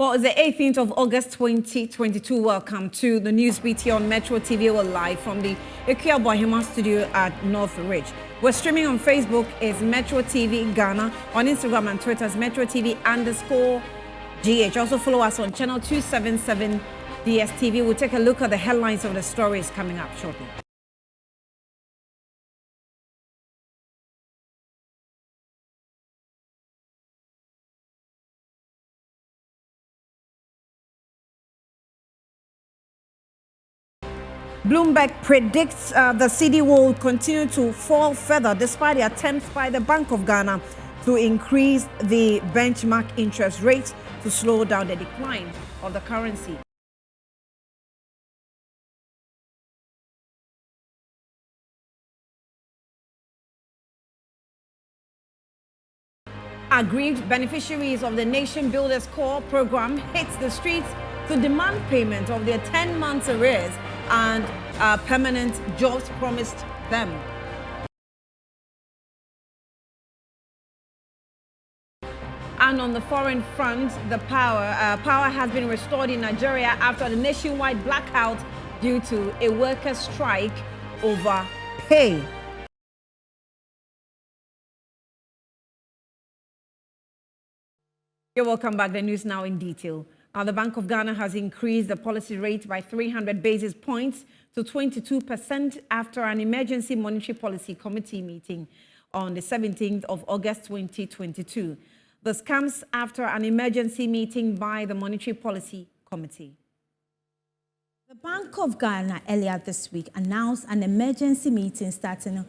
Well, it's the 18th of August 2022. Welcome to the News BT on Metro TV. We're live from the Ikea Bohema studio at North Ridge. We're streaming on Facebook is Metro TV Ghana. On Instagram and Twitter is Metro TV_GH. Also follow us on channel 277 DSTV. We'll take a look at the headlines of the stories coming up shortly. Bloomberg predicts the cedi will continue to fall further despite the attempts by the Bank of Ghana to increase the benchmark interest rates to slow down the decline of the currency. Aggrieved beneficiaries of the Nation Builders Corps program hit the streets to demand payment of their 10 months arrears and permanent jobs promised them. And on the foreign front, the power has been restored in Nigeria after the nationwide blackout due to a workers' strike over pay. You're welcome back. The news now in detail. The Bank of Ghana has increased the policy rate by 300 basis points to 22% after an emergency monetary policy committee meeting on the 17th of August 2022. This comes after an emergency meeting by the Monetary Policy Committee. The Bank of Ghana earlier this week announced an emergency meeting starting on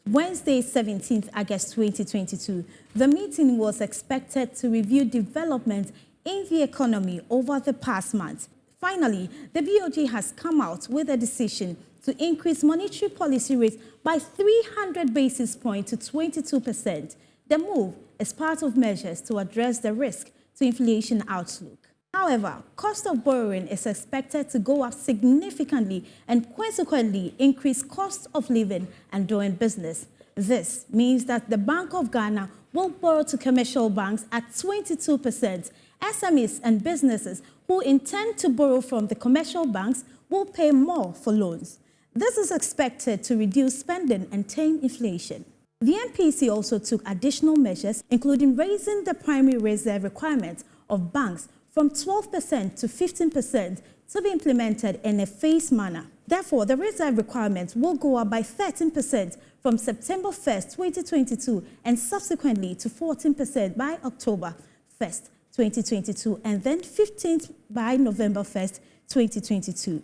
Wednesday, 17th August 2022. The meeting was expected to review developments in the economy over the past month. Finally, the BOG has come out with a decision to increase monetary policy rates by 300 basis points to 22%. The move is part of measures to address the risk to inflation outlook. However, cost of borrowing is expected to go up significantly and consequently increase cost of living and doing business. This means that the Bank of Ghana will borrow to commercial banks at 22%. SMEs and businesses who intend to borrow from the commercial banks will pay more for loans. This is expected to reduce spending and tame inflation. The MPC also took additional measures, including raising the primary reserve requirement of banks from 12% to 15% to be implemented in a phased manner. Therefore, the reserve requirement will go up by 13% from September 1st, 2022, and subsequently to 14% by October 1st, 2022, and then 15th by November 1st, 2022.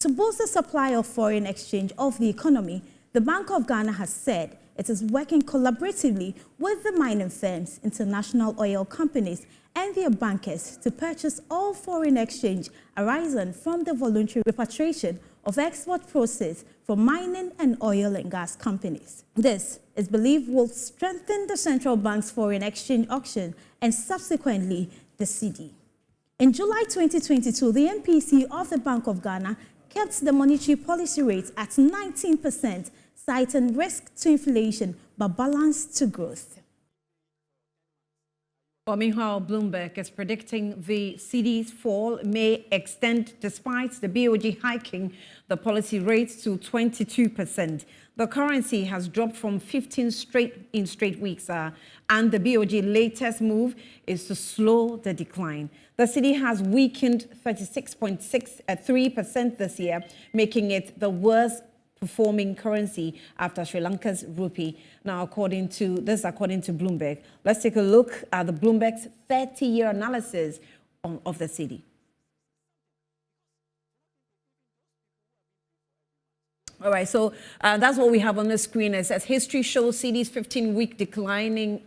To boost the supply of foreign exchange of the economy, the Bank of Ghana has said it is working collaboratively with the mining firms, international oil companies, and their bankers to purchase all foreign exchange arising from the voluntary repatriation of export proceeds from mining and oil and gas companies. This is believed will strengthen the central bank's foreign exchange auction and subsequently the cedi. In July 2022, the MPC of the Bank of Ghana kept the monetary policy rate at 19%, citing risk to inflation but balance to growth. Well, meanwhile, Bloomberg is predicting the cedi's fall may extend despite the BOG hiking the policy rate to 22%. The currency has dropped from 15 straight weeks, and the BOG latest move is to slow the decline. The cedi has weakened 36.63% this year, making it the worst performing currency after Sri Lanka's rupee. Now, according to Bloomberg. Let's take a look at the Bloomberg's 30-year analysis of the cedi. All right, so that's what we have on the screen. It says history shows cedi's 15-week declining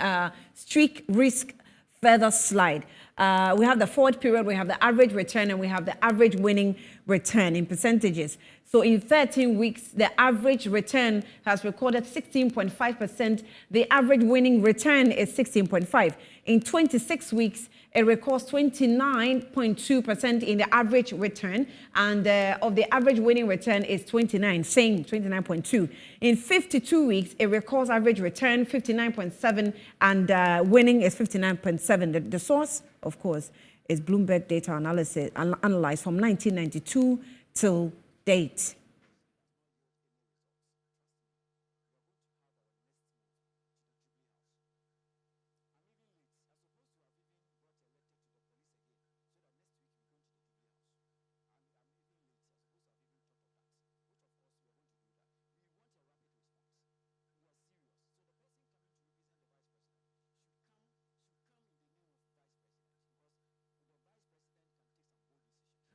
streak risk further slide. We have the forward period, we have the average return, and we have the average winning return in percentages. So in 13 weeks, the average return has recorded 16.5%. The average winning return is 16.5%. In 26 weeks, it records 29.2% in the average return, and of the average winning return is 29.2. In 52 weeks, it records average return 59.7, and winning is 59.7. The source, of course, is Bloomberg data analysis analyzed from 1992 till date.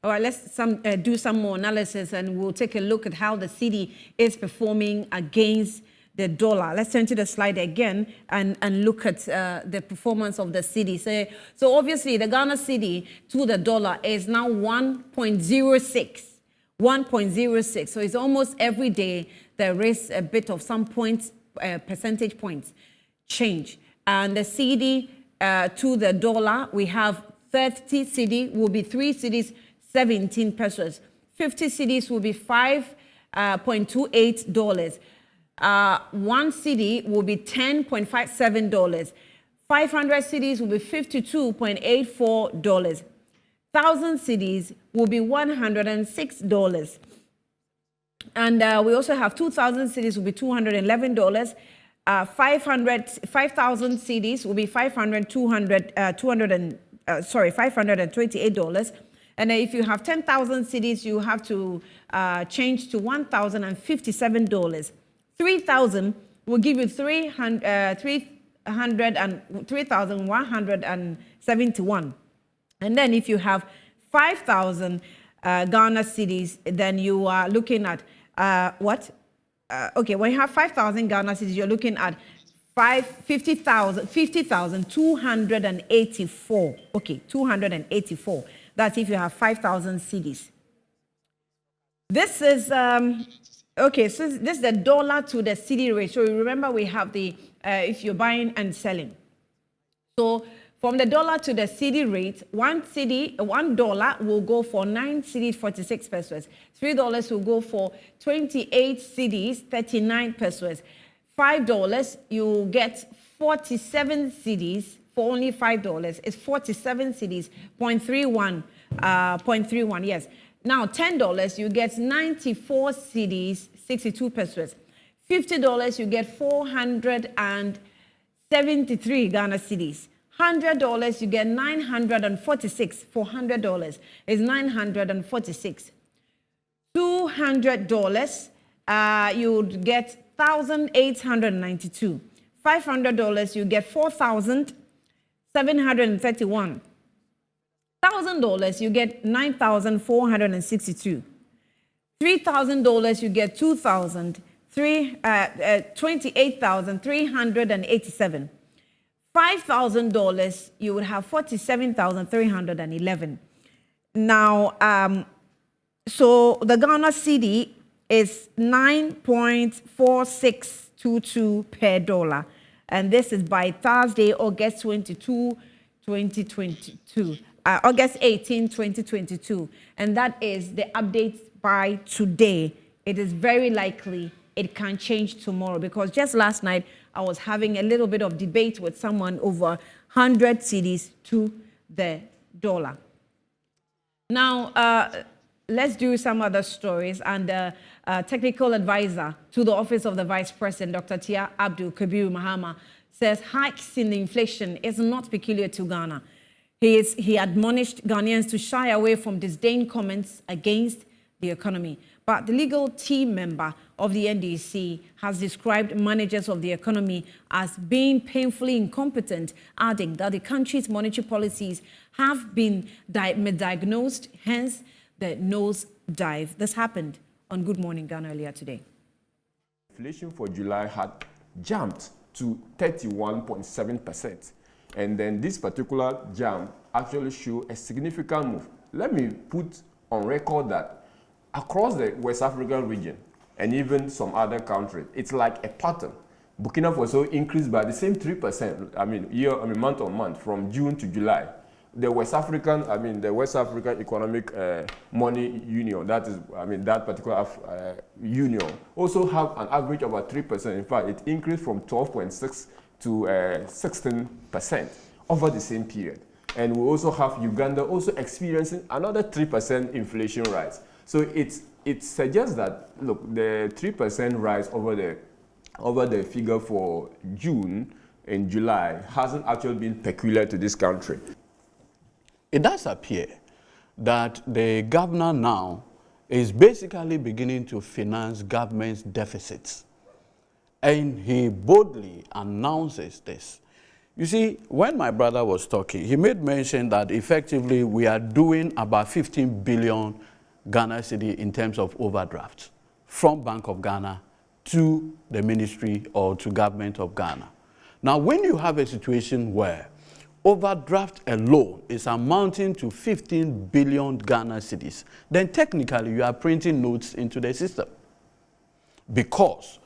All right, let's do some more analysis, and we'll take a look at how the cedi is performing against the dollar. Let's turn to the slide again and look at the performance of the cedi. So obviously, the Ghana cedi to the dollar is now 1.06. 1.06. So it's almost every day there is a bit of some points, percentage points change. And the cedi to the dollar, we have 30 cedi will be 3 cedis, 17 pesos. 50 cedis will be $5.28. 1 cedi will be $10.57. 500 cedis will be $52.84. 1,000 cedis will be $106. And we also have 2,000 cedis will be $211. 5,000 cedis will be $528. And if you have 10,000 cedis, you have to change to $1,057. 3,000 will give you 3,171. And then if you have 5,000 Ghana cedis, then you are looking at what? Okay, when you have 5,000 Ghana cedis, you're looking at 50,284. Okay, 284. That's if you have 5,000 cedis. This is, okay, so this is the dollar to the cedi rate. So remember we have the, if you're buying and selling. So from the dollar to the cedi rate, $1 will go for 9 cedis, 46 pesos. $3 will go for 28 cedis, 39 pesos. $5, you get 47 cedis. For only $5, it's 47 cedis, 0.31, yes. Now, $10, you get 94 cedis, 62 pesos. $50, you get 473 Ghana cedis. $100, you get 946. For $100, is 946. $200, you would get 1,892. $500, you get 4,731. $1,000, you get 9,462. $3,000, you get 28,387. $5,000, you would have 47,311. Now, so the Ghana cedi is 9.4622 per dollar. And this is by Thursday, August 22, 2022. August 18, 2022. And that is the update by today. It is very likely it can change tomorrow, because just last night I was having a little bit of debate with someone over 100 cedis to the dollar. Now, let's do some other stories. And technical advisor to the Office of the Vice President, Dr. Tia Abdul Kabir Mahama, says hikes in inflation is not peculiar to Ghana. He admonished Ghanaians to shy away from disdain comments against the economy. But the legal team member of the NDC has described managers of the economy as being painfully incompetent, adding that the country's monetary policies have been misdiagnosed, hence the nosedive. This happened on Good Morning Ghana earlier today. Inflation for July had jumped to 31.7%. And then this particular jump actually showed a significant move. Let me put on record that across the West African region and even some other countries, it's like a pattern. Burkina Faso increased by the same 3%, month on month from June to July. The West African Economic Money Union, that particular union, also have an average of about 3%. In fact, it increased from 12.6 to 16% over the same period. And we also have Uganda also experiencing another 3% inflation rise. So it suggests that, look, the 3% rise over the figure for June and July hasn't actually been peculiar to this country. It does appear that the governor now is basically beginning to finance government's deficits. And he boldly announces this. You see, when my brother was talking, he made mention that effectively we are doing about 15 billion Ghana cedi in terms of overdrafts from Bank of Ghana to the ministry or to government of Ghana. Now, when you have a situation where overdraft alone is amounting to 15 billion Ghana cedis, then technically you are printing notes into the system. Because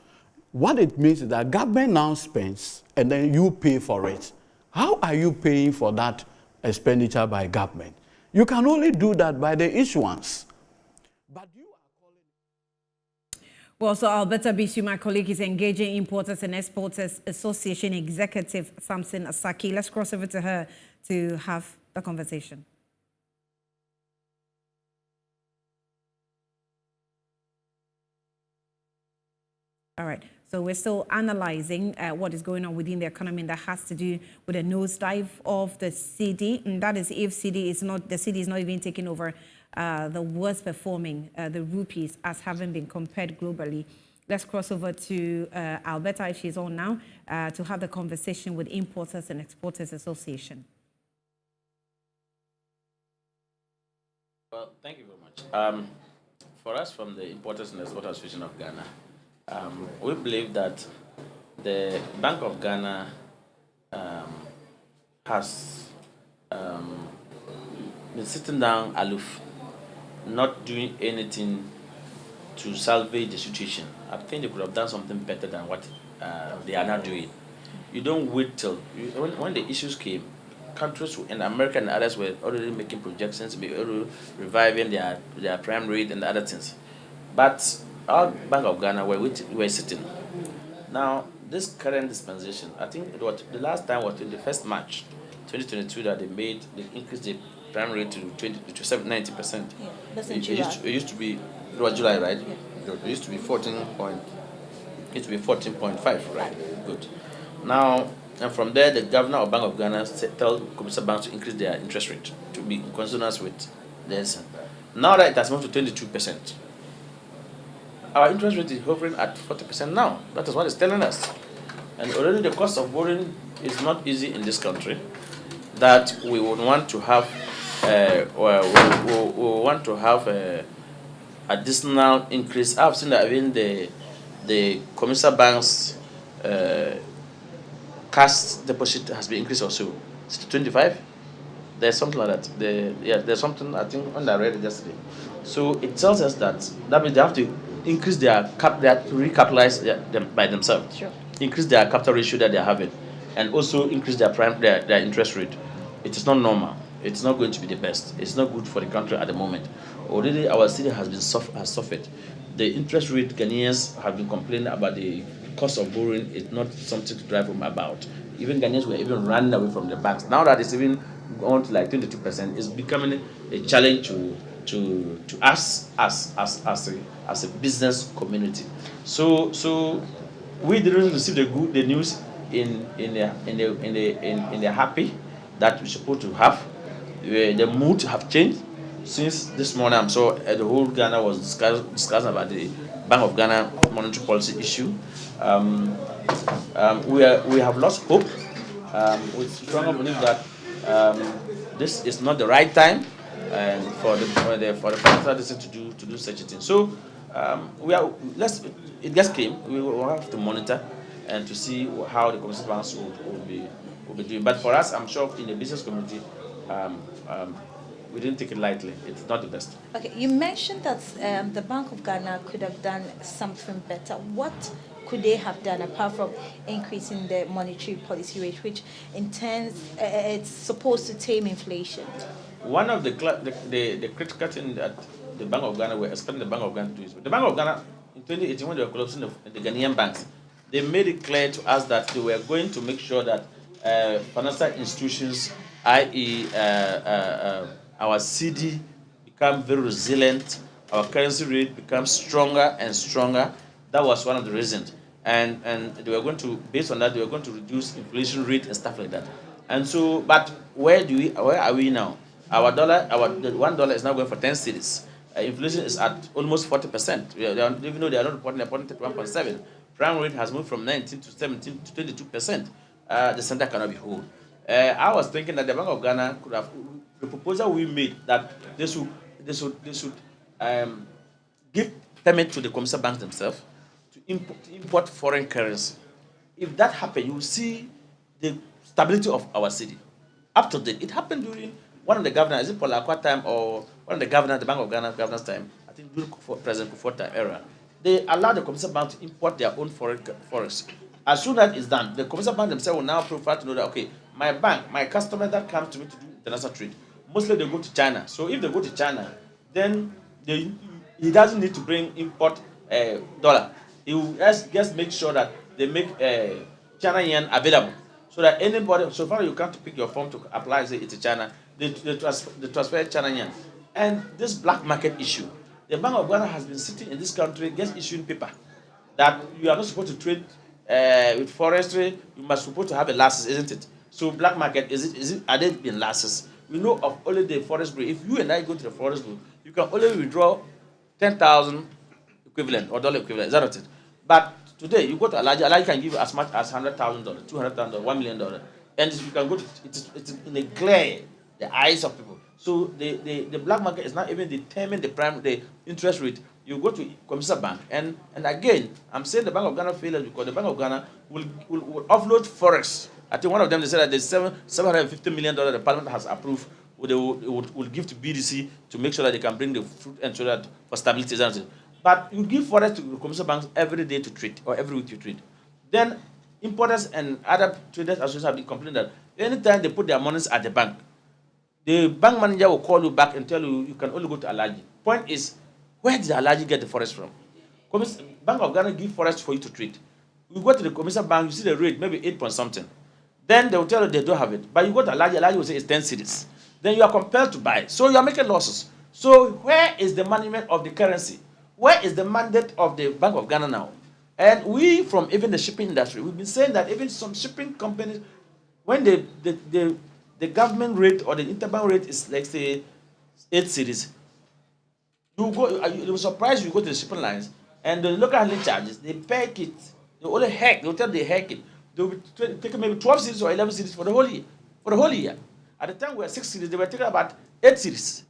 what it means is that government now spends and then you pay for it. How are you paying for that expenditure by government? You can only do that by the issuance. But you are calling... Well, so Alberta Bisu, my colleague, is engaging Importers and Exporters Association Executive Samson Asaki. Let's cross over to her to have the conversation. All right. So we're still analyzing what is going on within the economy, and that has to do with the nosedive of the cedi, and that is if the cedi is not even taking over the worst performing, the rupees, as having been compared globally. Let's cross over to Alberta, if she's on now, to have the conversation with Importers and Exporters Association. Well, thank you very much. For us from the Importers and Exporters Association of Ghana, we believe that the Bank of Ghana has been sitting down aloof, not doing anything to salvage the situation. I think they could have done something better than what they are now doing. You don't wait till when the issues came. Countries in America and others were already making projections, reviving their prime rate and other things. But our Bank of Ghana were sitting. Now, this current dispensation, I think the last time was in the 1st March 2022 that they increased the prime rate to 90%. Yeah, that's in July. It used to be, it was July, right? Yeah. It used to be 14.5, right? Good. Now, and from there, the governor of Bank of Ghana tell commercial banks to increase their interest rate to be in consonance with this. Now that it has moved to 22%. Our interest rate is hovering at 40% now. That is what it's telling us. And already the cost of borrowing is not easy in this country. That we would want to have, additional increase. I've seen that even the commercial banks cash deposit has been increased also. It's to 25. There's something like that. There's something I think on that read yesterday. So it tells us that means they have to increase they have to recapitalize them by themselves. Sure. Increase their capital ratio that they're having, and also increase their interest rate. It is not normal. It's not going to be the best. It's not good for the country at the moment. Already our city has suffered. The interest rate Ghanaians have been complaining about the cost of borrowing is not something to drive them about. Even Ghanaians were even running away from the banks. Now that it's even gone to like 22%, it's becoming a challenge to us as a business community. So we didn't receive the news in the happy that we're supposed to have. The mood have changed since this morning. I'm sure the whole Ghana was discussing about the Bank of Ghana monetary policy issue. We have lost hope. We strongly believe that this is not the right time for the financial system to do such a thing. So it just came. We will have to monitor and to see how the commercial banks will be doing. But for us, I'm sure in the business community, we didn't take it lightly. It's not the best. Okay, you mentioned that the Bank of Ghana could have done something better. What could they have done apart from increasing the monetary policy rate, which in turn it's supposed to tame inflation? One of the critical thing that the Bank of Ghana were expecting the Bank of Ghana to do is the Bank of Ghana in 2018 when they were collapsing the Ghanaian banks, they made it clear to us that they were going to make sure that financial institutions i.e., our CD become very resilient, our currency rate becomes stronger and stronger. That was one of the reasons. And they were going to, based on that, they were going to reduce inflation rate and stuff like that. And so, but where are we now? Our dollar, the $1 is now going for 10 cedis. Inflation is at almost 40%. Even though they are not reporting, they're reporting 31.7. Prime rate has moved from 19 to 17 to 22%. The center cannot be whole. I was thinking that the Bank of Ghana could have, the proposal we made that they should give permit to the commercial banks themselves to import foreign currency. If that happened, you will see the stability of our city. Up to date, it happened during one of the governors, is it Paul Akwa time or one of the governors, the Bank of Ghana governors time, I think during President Kufuor time era, they allowed the commercial bank to import their own forex. As soon as it's done, the commercial bank themselves will now prefer to know that, okay, my bank, my customer that come to me to do international trade, mostly they go to China. So if they go to China, then he doesn't need to import dollar. He will just make sure that they make China yen available. So that anybody, so far you come to pick your form to apply, say it's China, they transfer China yen. And this black market issue, the Bank of Ghana has been sitting in this country just issuing paper that you are not supposed to trade with forestry, you must supposed to have a license, isn't it? So black market, are they being licenses? We know of only the forest bill. If you and I go to the forest bill, you can only withdraw 10,000 equivalent or dollar equivalent, is that not it? But today, you go to Alaji can give you as much as $100,000, $200,000, $1 million, and you can go to it's in a glare, the eyes of people. So the black market is not even determine the interest rate. You go to commercial bank, and again, I'm saying the Bank of Ghana failures because the Bank of Ghana will offload forex. I think one of them, they said that the $750 million the Parliament has approved, they will give to BDC to make sure that they can bring the fruit and so that for stability. But you give forex to the commercial banks every day to trade or every week to trade. Then importers and other traders associations have been complaining that anytime they put their monies at the bank manager will call you back and tell you can only go to Alaji. Point is, where did Alaji get the forest from? Bank of Ghana give forest for you to trade. You go to the commercial bank, you see the rate, maybe 8 point something. Then they will tell you they don't have it. But you go to Alaji will say it's 10 cedis. Then you are compelled to buy. So you are making losses. So where is the management of the currency? Where is the mandate of the Bank of Ghana now? And we, from even the shipping industry, we've been saying that even some shipping companies, when the government rate or the interbank rate is like say 8 cedis, you will surprise you go to the shipping lines and the local handling charges, they peg it, they'll tell they hack it. They will take maybe 12 cedis or 11 cedis for the whole year. At the time we were 6 cedis, they were taking about 8 cedis.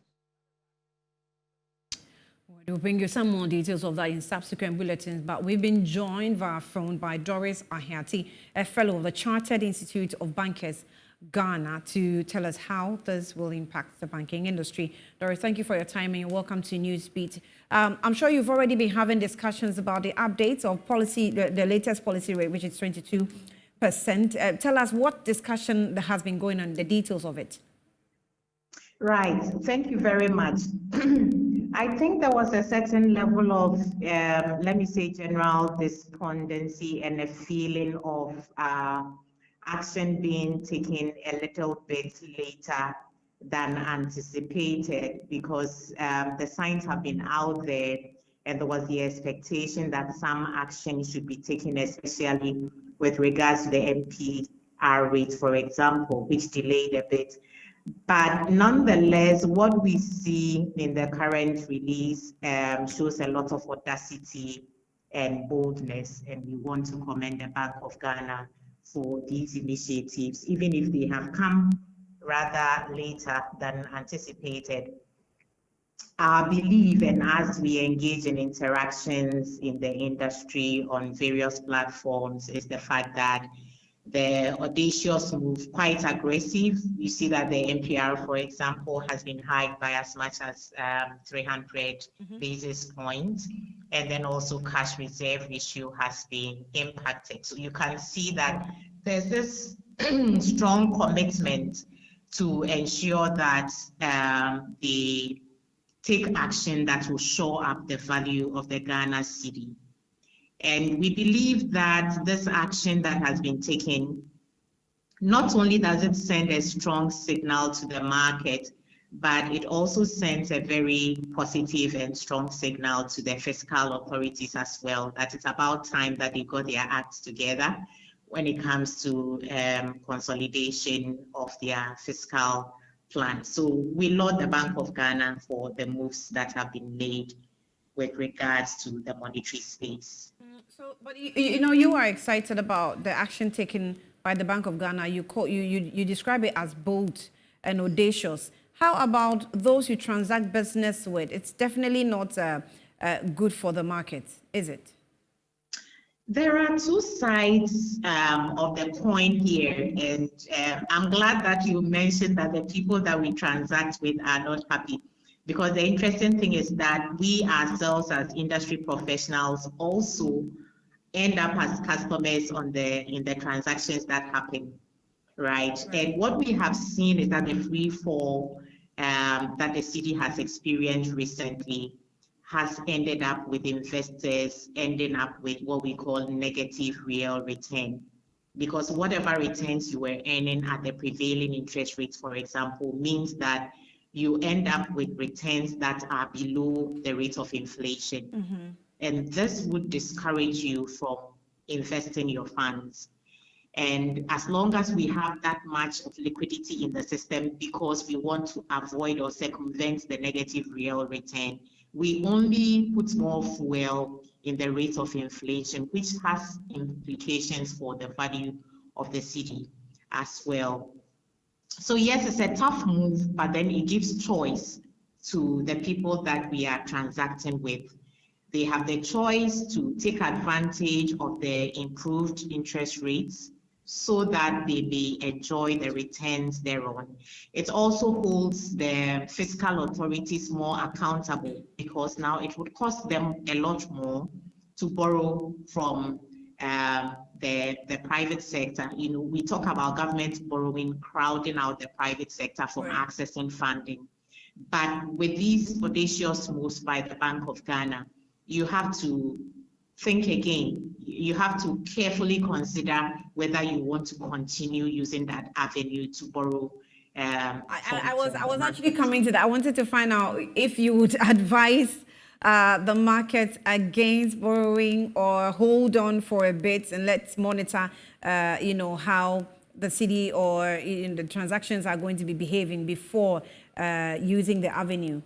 We'll bring you some more details of that in subsequent bulletins, but we've been joined via phone by Doris Ahiati, a fellow of the Chartered Institute of Bankers, Ghana, to tell us how this will impact the banking industry. Doris, thank you for your time and welcome to Newsbeat. I'm sure you've already been having discussions about the updates of policy, the latest policy rate, which is 22%. Tell us what discussion has been going on, the details of it. Right. Thank you very much. I think there was a certain level of, let me say, general despondency and a feeling of action being taken a little bit later than anticipated because the signs have been out there and there was the expectation that some action should be taken, especially with regards to the MPR rate, for example, which delayed a bit. But nonetheless, what we see in the current release shows a lot of audacity and boldness, and we want to commend the Bank of Ghana for these initiatives, even if they have come rather later than anticipated. Our belief, and as we engage in interactions in the industry on various platforms, is the fact that the audacious move, quite aggressive. You see that the MPR, for example, has been hiked by as much as 300 basis points. And then also cash reserve issue has been impacted. So you can see that there's this strong commitment to ensure that they take action that will shore up the value of the Ghana cedi. And we believe that this action that has been taken not only does it send a strong signal to the market, but it also sends a very positive and strong signal to the fiscal authorities as well, that it's about time that they got their acts together when it comes to consolidation of their fiscal plan. So we laud the Bank of Ghana for the moves that have been made with regards to the monetary space. So, but you are excited about the action taken by the Bank of Ghana. You describe it as bold and audacious. How about those you transact business with? It's definitely not good for the market, is it? There are two sides of the coin here, and I'm glad that you mentioned that the people that we transact with are not happy, because the interesting thing is that we ourselves as industry professionals also end up as customers in the transactions that happen, right? And what we have seen is that the free fall that the city has experienced recently has ended up with investors ending up with what we call negative real return. Because whatever returns you were earning at the prevailing interest rates, for example, means that you end up with returns that are below the rate of inflation. Mm-hmm. And this would discourage you from investing your funds. And as long as we have that much of liquidity in the system because we want to avoid or circumvent the negative real return, we only put more fuel in the rate of inflation, which has implications for the value of the city as well. So yes, it's a tough move, but then it gives choice to the people that we are transacting with. They have the choice to take advantage of the improved interest rates so that they may enjoy the returns thereon. It also holds the fiscal authorities more accountable, because now it would cost them a lot more to borrow from the private sector. You know, we talk about government borrowing, crowding out the private sector from accessing funding. But with these audacious moves by the Bank of Ghana, you have to think again. You have to carefully consider whether you want to continue using that avenue to borrow. I was actually coming to that. I wanted to find out if you would advise the market against borrowing or hold on for a bit and let's monitor, how the city or the transactions are going to be behaving before using the avenue.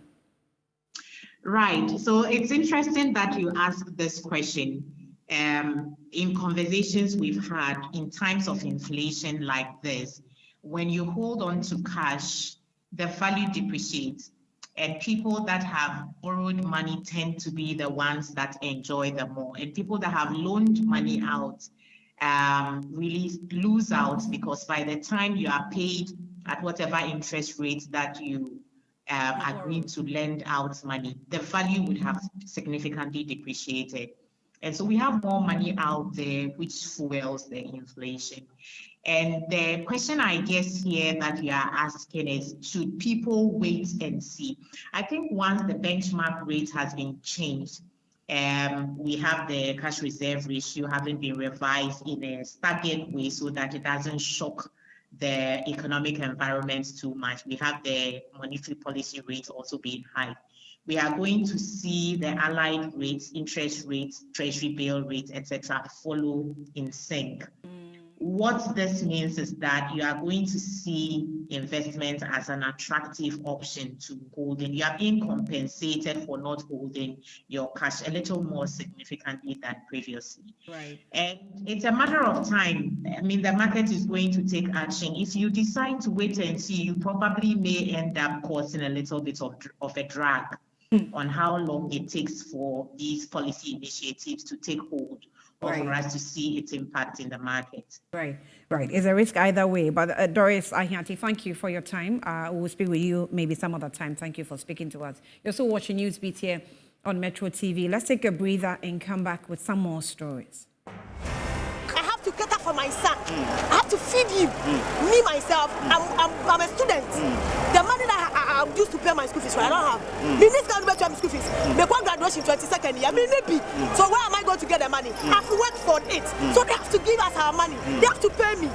Right. So it's interesting that you ask this question. In conversations we've had in times of inflation like this, when you hold on to cash, the value depreciates, and people that have borrowed money tend to be the ones that enjoy the more, and people that have loaned money out really lose out, because by the time you are paid at whatever interest rate that you agreed to lend out money, the value would have significantly depreciated. And so we have more money out there, which fuels the inflation. And the question, I guess, here that you are asking is, should people wait and see? I think once the benchmark rate has been changed, we have the cash reserve ratio having been revised in a staggered way so that it doesn't shock the economic environment too much. We have the monetary policy rate also being high. We are going to see the allied rates, interest rates, treasury bill rates, etc., follow in sync. What this means is that you are going to see investment as an attractive option to holding. You are being compensated for not holding your cash a little more significantly than previously. Right. And it's a matter of time. I mean, the market is going to take action. If you decide to wait and see, you probably may end up causing a little bit of a drag on how long it takes for these policy initiatives to take hold, or for us to see its impact in the market. Right. It's a risk either way. But Doris Ahianti, thank you for your time. We'll speak with you maybe some other time. Thank you for speaking to us. You're still watching Newsbeat here on Metro TV. Let's take a breather and come back with some more stories. I have to cater for my son. I have to feed him. Me, myself, I'm a student. The money that I used to pay my school fees, I don't have. Me need to pay my school fees. Me go graduation 22nd year. Me need. So where am I going to get the money? I have to work for it. So they have to give us our money. They have to pay me.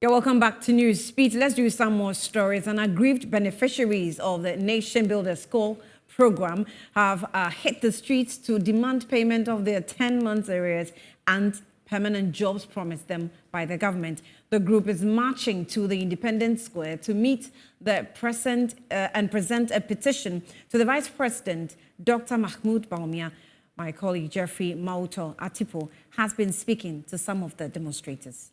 You're welcome back to News Speed. Let's do some more stories. And aggrieved beneficiaries of the Nation Builders Call program have hit the streets to demand payment of their 10 months arrears and permanent jobs promised them by the government. The group is marching to the Independence Square to meet the present and present a petition to the Vice President, Dr. Mahmoud Bawumia. My colleague Jeffrey Mauto Atipo has been speaking to some of the demonstrators.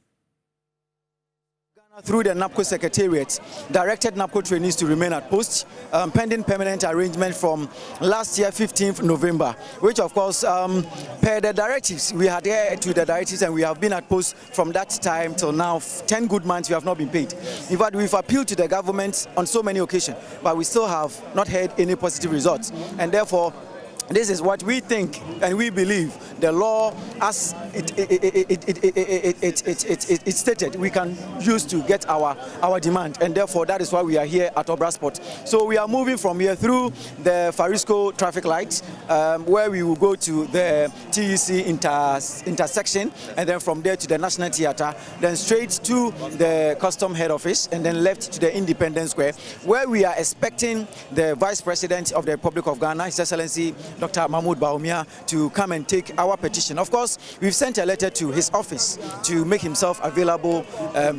Through the NAPCO Secretariat, directed NAPCO trainees to remain at post, pending permanent arrangement from last year, 15th November, which of course, per the directives, we adhered to the directives and we have been at post from that time till now. 10 good months we have not been paid. In fact, we've appealed to the government on so many occasions, but we still have not heard any positive results. And therefore, this is what we think and we believe the law as it stated we can use to get our demand, and therefore that is why we are here at Obrasport. So we are moving from here through the Farisco traffic lights, where we will go to the TEC intersection, and then from there to the National Theatre, then straight to the Custom Head Office, and then left to the Independence Square, where we are expecting the Vice President of the Republic of Ghana, His Excellency Dr. Mahmoud Bawumia, to come and take our petition. Of course, we've sent a letter to his office to make himself available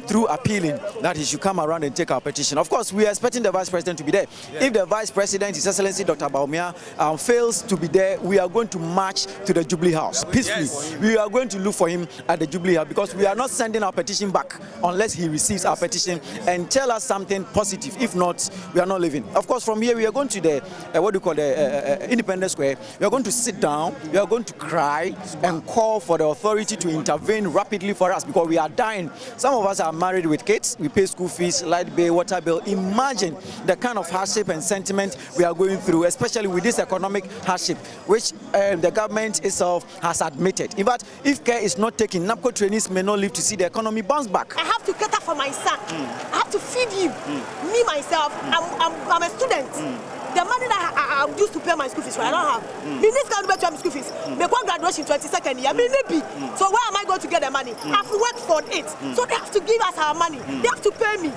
through appealing that he should come around and take our petition. Of course, we are expecting the Vice President to be there. Yeah. If the Vice President, His Excellency Dr. Bawumia, fails to be there, we are going to march to the Jubilee House peacefully. Yes. We are going to look for him at the Jubilee House because we are not sending our petition back unless he receives our petition and tell us something positive. If not, we are not leaving. Of course, from here we are going to the Independence Square. We are going to sit down, we are going to cry and call for the authority to intervene rapidly for us because we are dying. Some of us are married with kids, we pay school fees, light bill, water bill. Imagine the kind of hardship and sentiment we are going through, especially with this economic hardship, which the government itself has admitted. In fact, if care is not taken, NAPCO trainees may not live to see the economy bounce back. I have to cater for my son. I have to feed him. Me, myself, I'm a student. The money that I used to pay my school fees, I don't have. Minister can't pay my school fees. They want graduation 22nd year. So where am I going to get the money? I've worked for it. So they have to give us our money. They have to pay me.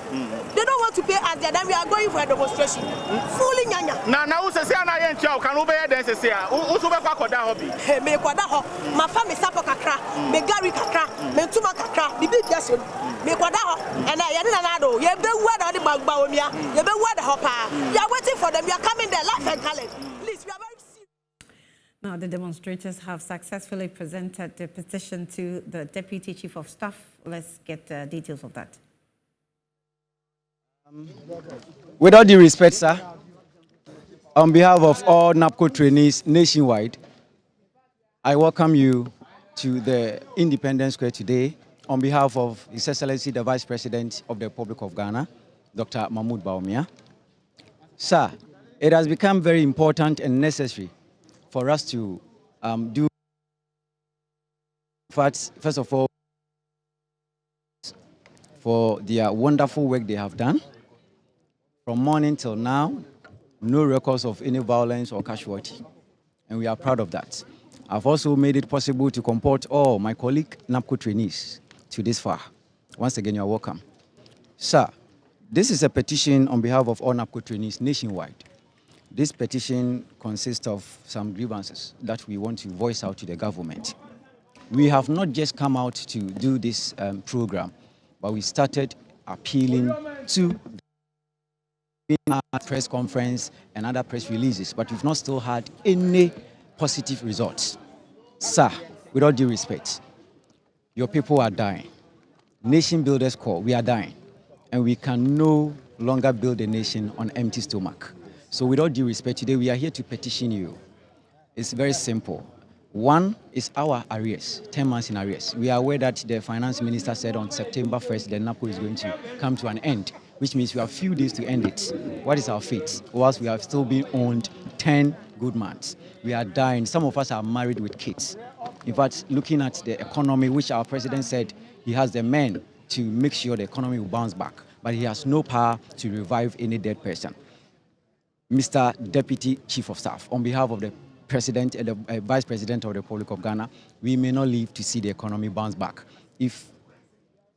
They don't want to pay us. Then we are going for a demonstration. Fooling Nyanya. Now, who says I ain't joke? Can you bear this? Who's over Quakoda hobby? Me Quadaho, my family Sapo Kakra, me Gary Kakra, me Tuma Kakra, the big Jason, me Quadaho, and I Yanado. You have been word on the Bagbawumia, you have been word hopper. You are waiting for them. You are coming there, life and talent. Please, we are very serious. Now, the demonstrators have successfully presented the petition to the Deputy Chief of Staff. Let's get details of that. With all due respect, sir, on behalf of all NAPCO trainees nationwide, I welcome you to the Independence Square today on behalf of His Excellency the Vice President of the Republic of Ghana, Dr. Mahmoud Bawumia. Sir, it has become very important and necessary for us to do, first of all, for their wonderful work they have done. From morning till now, no records of any violence or casualty, and we are proud of that. I've also made it possible to comport all my colleague NAPCO trainees to this far. Once again, you are welcome. Sir, this is a petition on behalf of all NAPCO trainees nationwide. This petition consists of some grievances that we want to voice out to the government. We have not just come out to do this program, but we started appealing to the press conference and other press releases, but we've not still had any positive results. Sir, with all due respect, your people are dying. Nation Builders Call, we are dying. And we can no longer build a nation on empty stomach. So with all due respect, today we are here to petition you. It's very simple. One is our arrears, 10 months in arrears. We are aware that the finance minister said on September 1st, the NAPCO is going to come to an end, which means we have few days to end it. What is our fate? Whilst we have still been owned 10 good months. We are dying. Some of us are married with kids. In fact, looking at the economy, which our president said he has the men to make sure the economy will bounce back, but he has no power to revive any dead person. Mr. Deputy Chief of Staff, on behalf of the President and the Vice President of the Republic of Ghana, we may not live to see the economy bounce back. If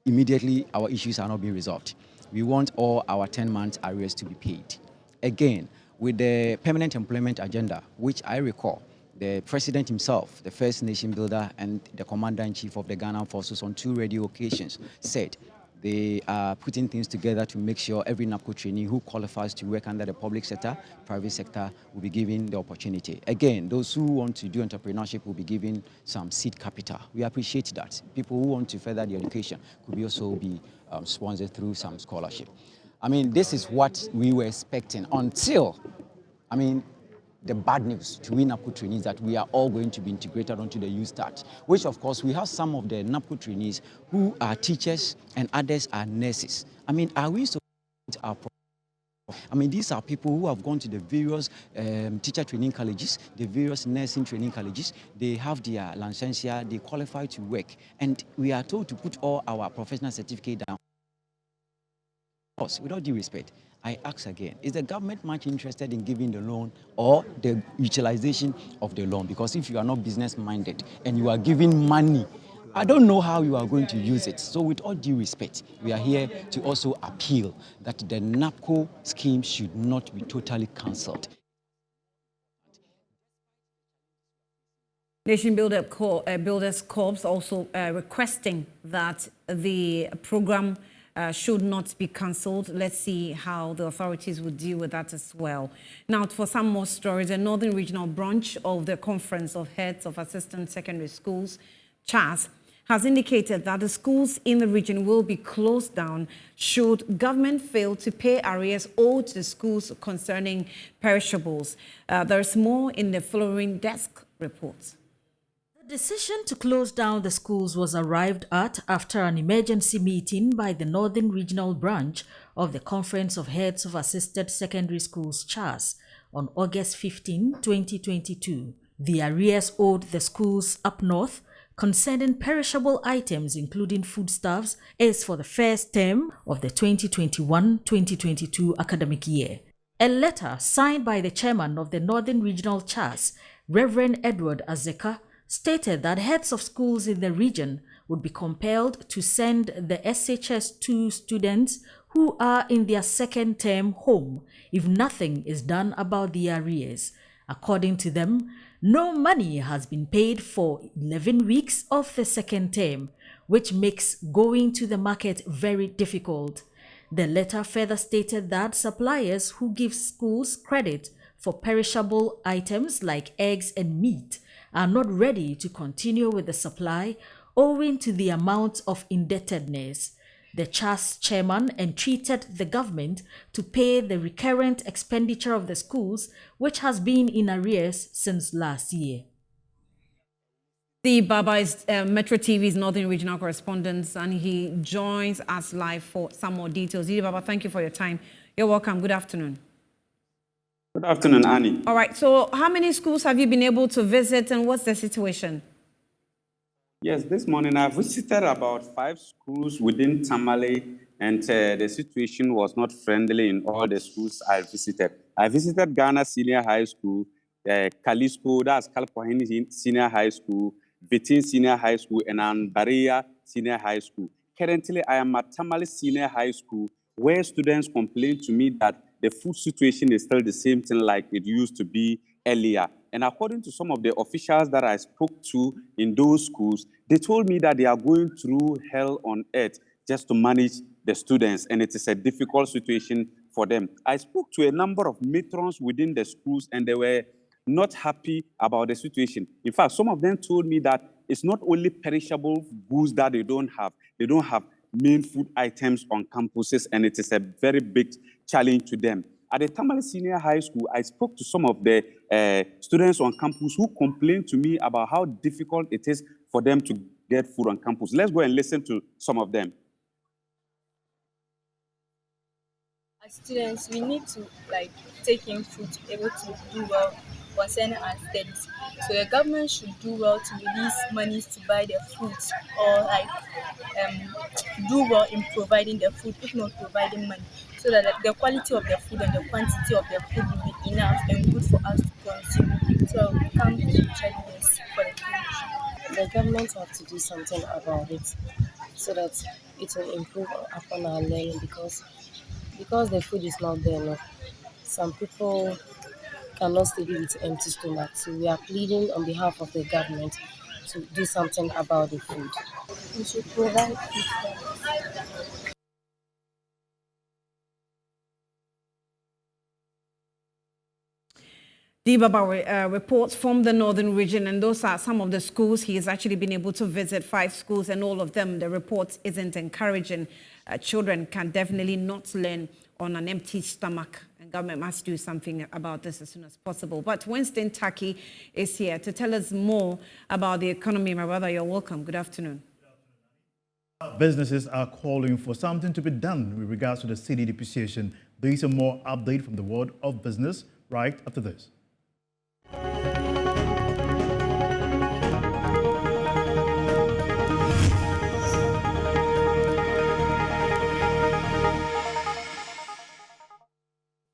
immediately our issues are not being resolved. We want all our 10-month arrears to be paid. Again, with the permanent employment agenda, which I recall, the president himself, the first nation builder, and the commander-in-chief of the Ghana forces on 2 radio occasions said they are putting things together to make sure every NAPCO trainee who qualifies to work under the public sector, private sector, will be given the opportunity. Again, those who want to do entrepreneurship will be given some seed capital. We appreciate that. People who want to further their education could also be sponsored through some scholarship. I mean, this is what we were expecting until, the bad news to we NAPCO trainees that we are all going to be integrated onto the USTART, which of course we have some of the NAPCO trainees who are teachers and others are nurses. Are we so these are people who have gone to the various teacher training colleges, the various nursing training colleges. They have their licensia, they qualify to work, and we are told to put all our professional certificate down. With all due respect, I ask again, is the government much interested in giving the loan or the utilization of the loan? Because if you are not business-minded and you are giving money, I don't know how you are going to use it. So with all due respect, we are here to also appeal that the NAPCO scheme should not be totally cancelled. Nation Builders Corps also requesting that the program should not be cancelled. Let's see how the authorities will deal with that as well. Now, for some more stories, the Northern Regional Branch of the Conference of Heads of Assistant Secondary Schools, CHAS, has indicated that the schools in the region will be closed down should government fail to pay arrears owed to the schools concerning perishables. There's more in the following desk report. The decision to close down the schools was arrived at after an emergency meeting by the Northern Regional Branch of the Conference of Heads of Assisted Secondary Schools, CHAS, on August 15, 2022. The arrears owed the schools up north concerning perishable items including foodstuffs is for the first term of the 2021-2022 academic year. A letter signed by the chairman of the Northern Regional CHAS, Reverend Edward Azeka, stated that heads of schools in the region would be compelled to send the SHS2 students who are in their second term home if nothing is done about the arrears. According to them, no money has been paid for 11 weeks of the second term, which makes going to the market very difficult. The letter further stated that suppliers who give schools credit for perishable items like eggs and meat are not ready to continue with the supply owing to the amount of indebtedness. The CHAS chairman entreated the government to pay the recurrent expenditure of the schools, which has been in arrears since last year. Steve Baba is Metro TV's Northern Regional Correspondent, and he joins us live for some more details. Steve Baba, thank you for your time. You're welcome. Good afternoon. Good afternoon, Annie. All right. So how many schools have you been able to visit, and what's the situation? Yes, this morning I visited about 5 schools within Tamale, and the situation was not friendly in all the schools I visited. I visited Ghana Senior High School, Kalisco, that's Kalpohini Senior High School, Vitin Senior High School, and Anbaria Senior High School. Currently, I am at Tamale Senior High School, where students complain to me that the food situation is still the same thing like it used to be earlier. And according to some of the officials that I spoke to in those schools, they told me that they are going through hell on earth just to manage the students, and it is a difficult situation for them. I spoke to a number of matrons within the schools, and they were not happy about the situation. In fact, some of them told me that it's not only perishable goods that they don't have main food items on campuses, and it is a very big challenge to them. At the Tamale Senior High School, I spoke to some of the students on campus who complained to me about how difficult it is for them to get food on campus. Let's go and listen to some of them. As students, we need to take in food to be able to do well concerning our studies. So the government should do well to release monies to buy the food, or do well in providing the food, if not providing money, so that the quality of the food and the quantity of the food will be enough and good for us to consume. So we can't be challenges for the future. The government have to do something about it. so that it will improve upon our learning because the food is not there. No. Some people cannot study with empty stomach. So we are pleading on behalf of the government to do something about the food. We should provide food for us. Dibaba reports from the northern region, and those are some of the schools. He has actually been able to visit 5 schools, and all of them, the report isn't encouraging. Children can definitely not learn on an empty stomach, and government must do something about this as soon as possible. But Winston Taki is here to tell us more about the economy. My brother, you're welcome. Good afternoon. Businesses are calling for something to be done with regards to the cedi depreciation. There is a more update from the world of business right after this.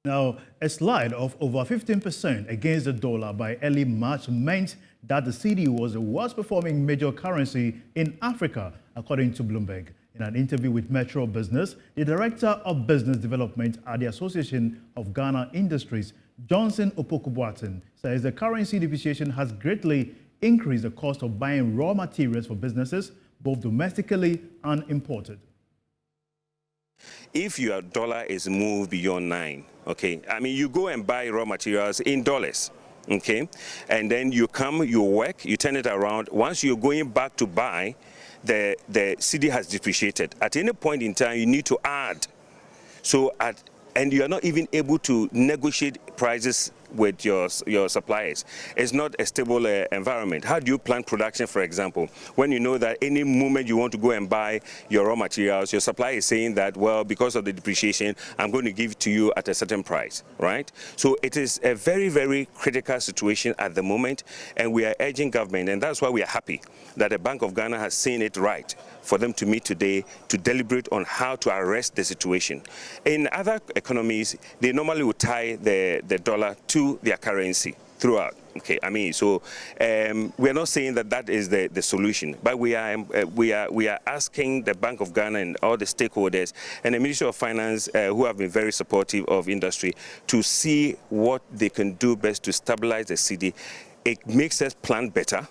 Now, a slide of over 15% against the dollar by early March meant that the cedi was the worst performing major currency in Africa, according to Bloomberg. In an interview with Metro Business, the Director of Business Development at the Association of Ghana Industries, Johnson Opoku-Boateng, says the currency depreciation has greatly increased the cost of buying raw materials for businesses, both domestically and imported. If your dollar is moved beyond 9, okay, I mean, you go and buy raw materials in dollars, okay, and then you come, you work, you turn it around. Once you're going back to buy, the cedi has depreciated. At any point in time, you need to add. And you are not even able to negotiate prices with your suppliers. It's not a stable environment. How do you plan production, for example, when you know that any moment you want to go and buy your raw materials, your supplier is saying that, well, because of the depreciation, I'm going to give it to you at a certain price, right? So it is a very, very critical situation at the moment, and we are urging government, and that's why we are happy that the Bank of Ghana has seen it right for them to meet today to deliberate on how to arrest the situation. In other economies, they normally would tie the dollar to their currency throughout. Okay, I mean, so we are not saying that that is the solution, but we are asking the Bank of Ghana and all the stakeholders and the Ministry of Finance, who have been very supportive of industry, to see what they can do best to stabilize the cedi. It makes us plan better.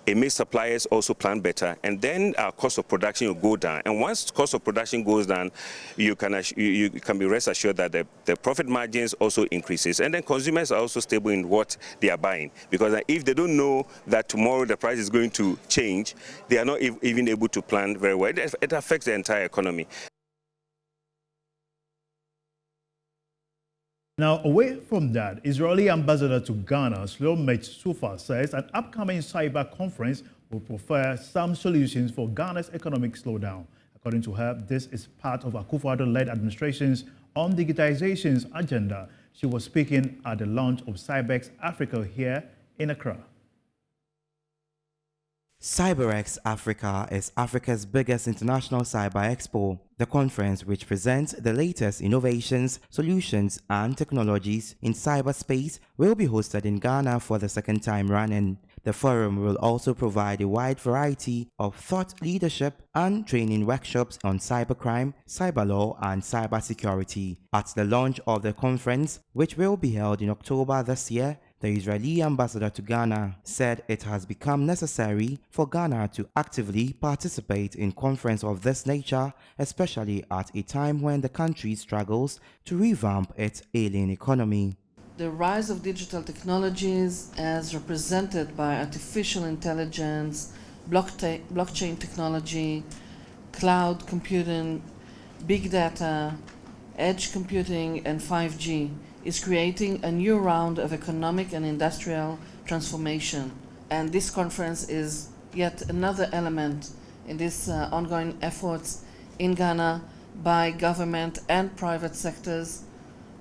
It makes suppliers also plan better, and then our cost of production will go down. And once cost of production goes down, you can be rest assured that the profit margins also increases, and then consumers are also stable in what they are buying. Because if they don't know that tomorrow the price is going to change, they are not even able to plan very well. It affects the entire economy. Now, away from that, Israeli ambassador to Ghana, Shlomet Sufa, says an upcoming cyber conference will prefer some solutions for Ghana's economic slowdown. According to her, this is part of Akufo-Addo-led administration's on digitization's agenda. She was speaking at the launch of CyberX Africa here in Accra. CyberX Africa is Africa's biggest international cyber expo. The conference, which presents the latest innovations, solutions, and technologies in cyberspace, will be hosted in Ghana for the second time running. The forum will also provide a wide variety of thought leadership and training workshops on cybercrime, cyber law, and cybersecurity. At the launch of the conference, which will be held in October this year, the Israeli ambassador to Ghana said it has become necessary for Ghana to actively participate in conferences of this nature, especially at a time when the country struggles to revamp its ailing economy. The rise of digital technologies as represented by artificial intelligence, blockchain technology, cloud computing, big data, edge computing, and 5G is creating a new round of economic and industrial transformation. And this conference is yet another element in this ongoing efforts in Ghana by government and private sectors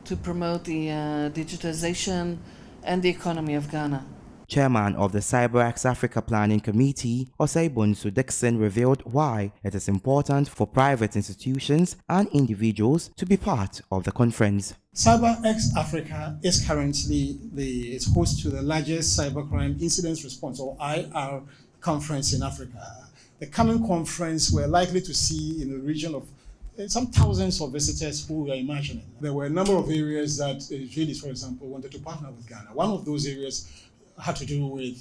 to promote the digitization and the economy of Ghana. Chairman of the CyberX Africa Planning Committee, Osei Dixon, revealed why it is important for private institutions and individuals to be part of the conference. CyberX Africa is currently it's host to the largest cybercrime incident response, or IR, conference in Africa. the coming conference, we're likely to see in the region of some thousands of visitors who we are imagining. There were a number of areas that Israelis, for example, wanted to partner with Ghana. One of those areas had to do with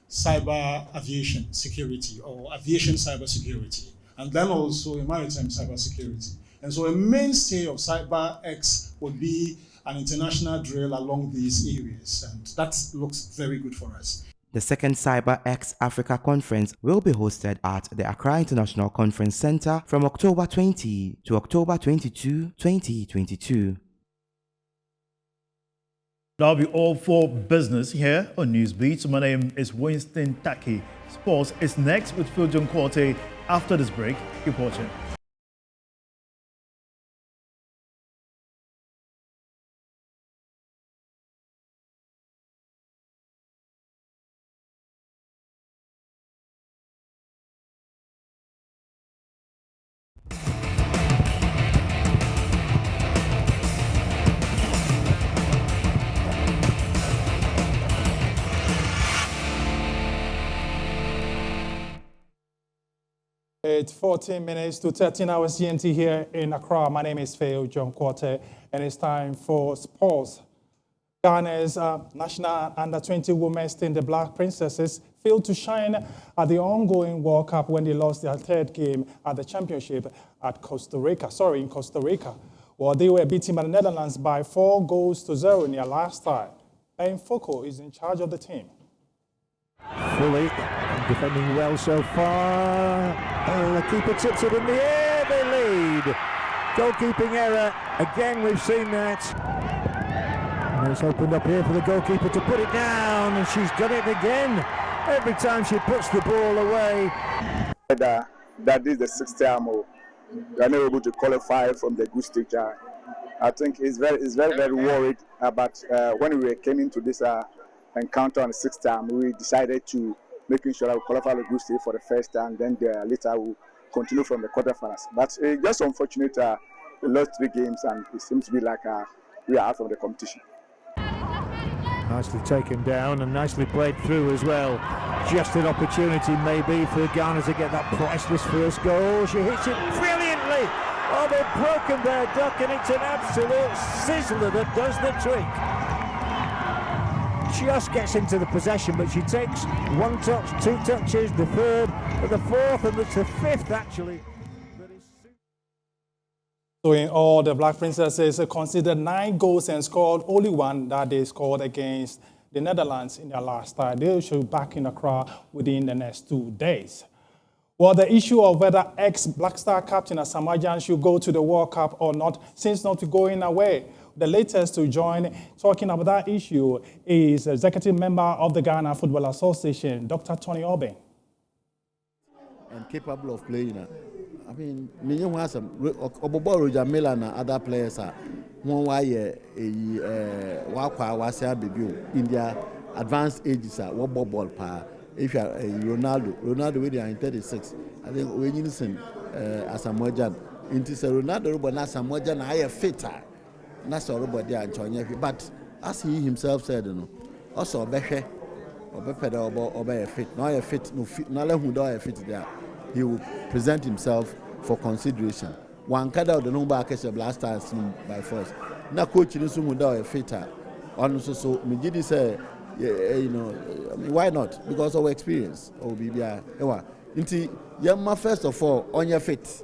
cyber aviation security or aviation cyber security, and then also in maritime cyber security. And so a mainstay of CyberX would be an international drill along these areas, and that looks very good for us. The second CyberX Africa Conference will be hosted at the Accra International Conference Center from October 20 to October 22, 2022. That'll be all for business here on Newsbeat. My name is Winston Taki. Sports is next with Phil John Quarte. After this break, keep watching. It's 14 minutes to 13 hours GMT here in Accra. My name is Phil John Quarte, and it's time for sports. Ghana's national under-20 women's team, the Black Princesses, failed to shine at the ongoing World Cup when they lost their third game at the championship in Costa Rica. Well, they were beaten by the Netherlands by 4-0 in their last tie. Ben Foko is in charge of the team. Fully defending well so far. Oh, the keeper tips it in the air, they lead. Goalkeeping error, again we've seen that. And it's opened up here for the goalkeeper to put it down, and she's done it again. Every time she puts the ball away. That is the sixth time we are not able to qualify from the group stage. I think he's very worried about when we came into this encounter on the sixth time. We decided to making sure that we qualify the group stage for the first time, then later we'll continue from the quarterfinals. But it's just unfortunate we lost 3 games and it seems to be like we are out of the competition. Nicely taken down and nicely played through as well. Just an opportunity maybe for Ghana to get that priceless first goal. She hits it brilliantly. Oh, they've broken their duck and it's an absolute sizzler that does the trick. Just gets into the possession, but she takes 1 touch, 2 touches, the third, and the fourth, and it's the fifth actually. So in all, the Black Princesses considered 9 goals and scored only 1 that they scored against the Netherlands in their last tie. They should be back in Accra within the next 2 days. Well, the issue of whether ex-Black Star captain Asamoah Gyan should go to the World Cup or not seems not to go in away. The latest to join talking about that issue is executive member of the Ghana Football Association, Dr. Tony Obeng. And capable of playing. I mean, many have some Obobo Roger Miller and other players are one way in their advanced ages are what ball pa. If you are Ronaldo with you in 36, I think we need some Asamoah Gyan. Into Ronaldo, but Asamoah Gyan I a fitter. That's all about there and join. But as he himself said, you know, also Beche or Bepeda or fit, no a fit, no let who do a fit there. He will present himself for consideration. One card out the number of last time by force. Now coach in who do a fitter. Also, so Mijidi say, you know, I mean, why not? Because of our experience. Or BBI. Inti Yamma first of all on your fit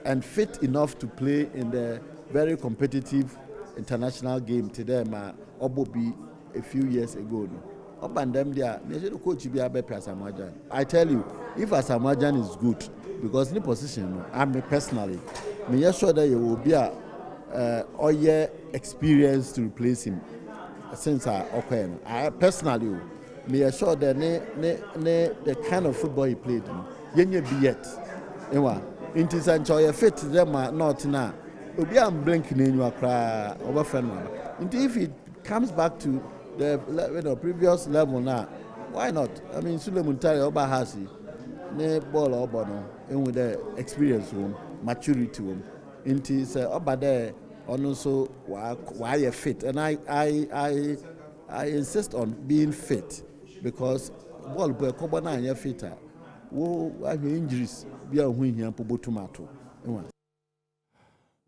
and fit enough to play in the very competitive international game today, Obobi a few years ago. Up and them there, they coach be a better Asamoah Gyan. I tell you, if Asamoah Gyan is good, because in the position, I mean personally, I'm sure that you will be all year experience to replace him. Since I personally, I'm sure that the kind of football he played, you be yet. It is enjoy fit them not now. I'm blinking in your cry over friend. If it comes back to the previous level now, why not? I mean, Suleiman Tari Obahasi, ne ball Obano, and with the experience room, maturity room. It is Obade, and also why you fit. And I insist on being fit because ball boy Kobana and your fitter. wo ahwe injuries bia ho hia pobotomato enwa.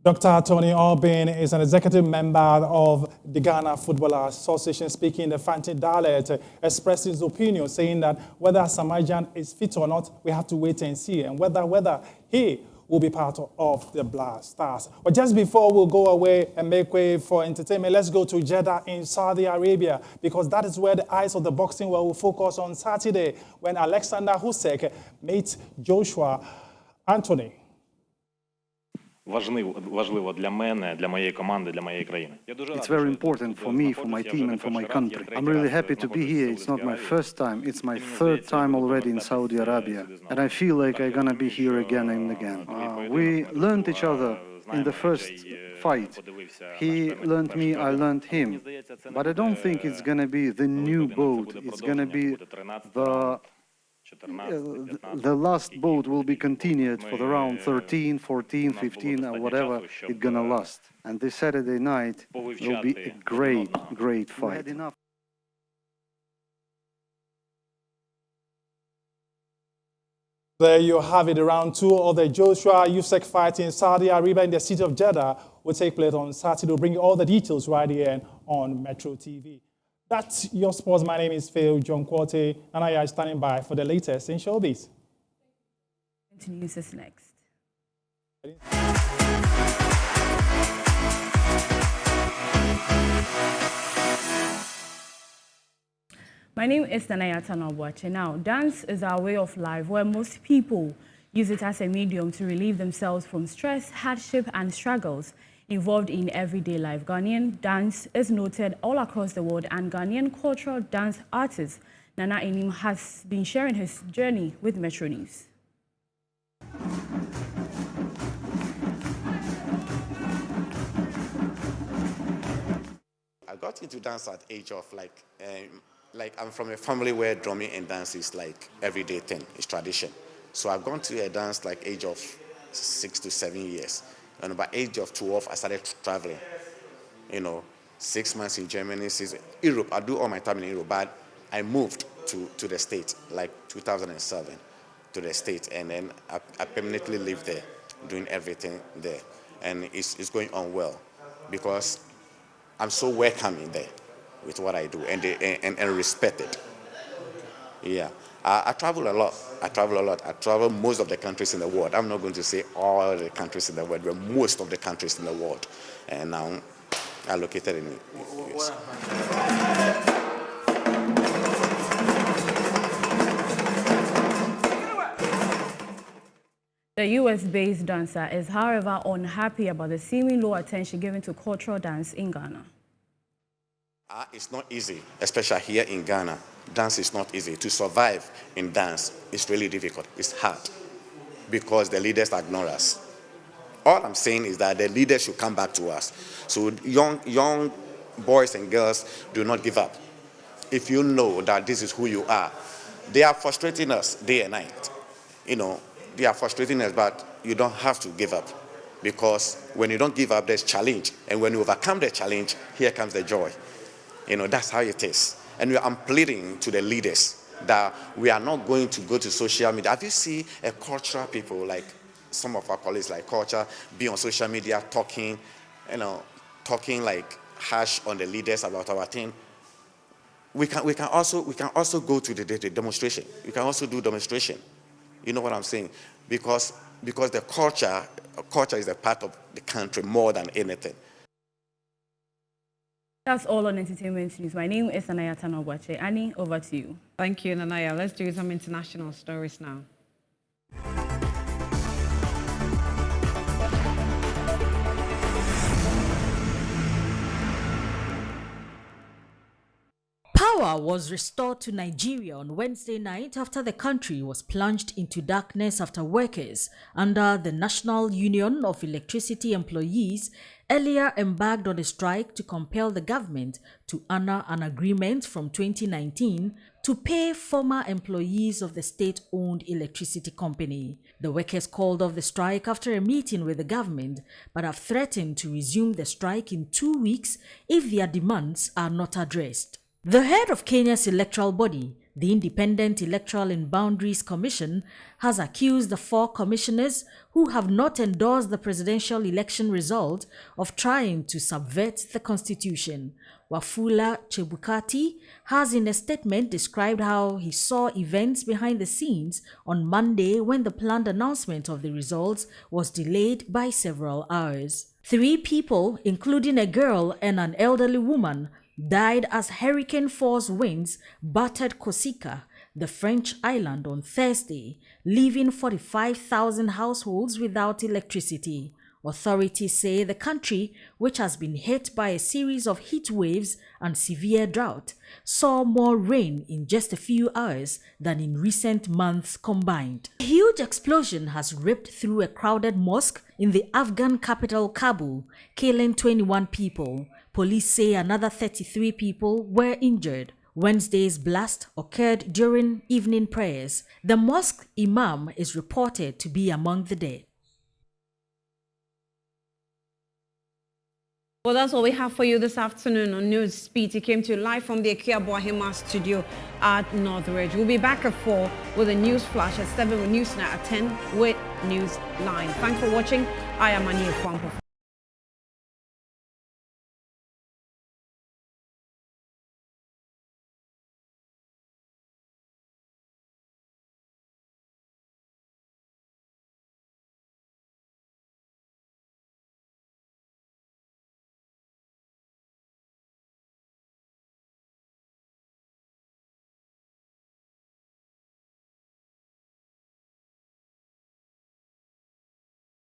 Dr. Tony Albin is an executive member of the Ghana Football Association, speaking in the Fanti dialect, expressing his opinion, saying that whether Samajan is fit or not, we have to wait and see, and whether he will be part of the Black Stars. But just before we'll go away and make way for entertainment, let's go to Jeddah in Saudi Arabia, because that is where the eyes of the boxing world will focus on Saturday, when Alexander Usyk meets Joshua Anthony. Важливо для мене, для моєї команди, для моєї країни. It's very important for me, for my team, and for my country. I'm really happy to be here. It's not my first time, it's my third time already in Saudi Arabia. And I feel like I'm gonna be here again and again. We learned each other in the first fight. He learned me, I learned him. But I don't think it's gonna be the new boat. It's gonna be the last boat will be continued for the round 13, 14, 15, or whatever it's gonna last. And this Saturday night will be a great fight. There you have it. Round 2 of the Joshua Usyk fight in Saudi Arabia in the city of Jeddah will take place on Saturday. We'll bring you all the details right here on Metro TV. That's your sports. My name is Phil John Quote, and I am standing by for the latest in showbiz. News is next. My name is Nanaya Tanobwache. Now, dance is our way of life where most people use it as a medium to relieve themselves from stress, hardship, and struggles involved in everyday life. Ghanaian dance is noted all across the world, and Ghanaian cultural dance artist Nana Enim has been sharing his journey with Metro News. I got into dance at the age of like I'm from a family where drumming and dance is like everyday thing, it's tradition. So I've gone to a dance like age of 6 to 7 years. And by age of 12, I started traveling. 6 months in Germany, Europe. I do all my time in Europe, but I moved to the States, like 2007, to the States, and then I permanently live there, doing everything there. And it's going on well, because I'm so welcoming there with what I do, and respected. Yeah. I travel a lot. I travel most of the countries in the world. I'm not going to say all the countries in the world, but most of the countries in the world. And now I'm located in US. The US-based dancer is, however, unhappy about the seeming low attention given to cultural dance in Ghana. It's not easy, especially here in Ghana. Dance is not easy. To survive in dance is really difficult. It's hard because the leaders ignore us. All I'm saying is that the leaders should come back to us. So young boys and girls, do not give up. If you know that this is who you are, they are frustrating us day and night. They are frustrating us, but you don't have to give up, because when you don't give up, there's challenge. And when you overcome the challenge, here comes the joy. That's how it is. And I'm pleading to the leaders that we are not going to go to social media. Have you seen a cultural people, like some of our colleagues like culture, be on social media talking like harsh on the leaders about our thing? We can also go to the demonstration. We can also do demonstration. You know what I'm saying? Because the culture is a part of the country more than anything. That's all on entertainment news. My name is Nanaya Tanobwache. Annie, over to you. Thank you, Nanaya. Let's do some international stories now. Power was restored to Nigeria on Wednesday night after the country was plunged into darkness after workers under the National Union of Electricity Employees earlier embarked on a strike to compel the government to honor an agreement from 2019 to pay former employees of the state-owned electricity company. The workers called off the strike after a meeting with the government, but have threatened to resume the strike in 2 weeks if their demands are not addressed. The head of Kenya's electoral body, The Independent Electoral and Boundaries Commission has accused the 4 commissioners who have not endorsed the presidential election result of trying to subvert the constitution. Wafula Chebukati has in a statement described how he saw events behind the scenes on Monday when the planned announcement of the results was delayed by several hours. 3 people, including a girl and an elderly woman, died as hurricane force winds battered Corsica, the French island, on Thursday, leaving 45,000 households without electricity. Authorities say the country, which has been hit by a series of heat waves and severe drought, saw more rain in just a few hours than in recent months combined. A huge explosion has ripped through a crowded mosque in the Afghan capital Kabul, killing 21 people. Police say another 33 people were injured. Wednesday's blast occurred during evening prayers. The mosque imam is reported to be among the dead. Well, that's all we have for you this afternoon on News Speed. It came to you live from the Ikea Boahima studio at Northridge. We'll be back at 4 with a news flash, at 7 with Newsnight, at 10 with Newsline. Thanks for watching. I am Ania Kwampo.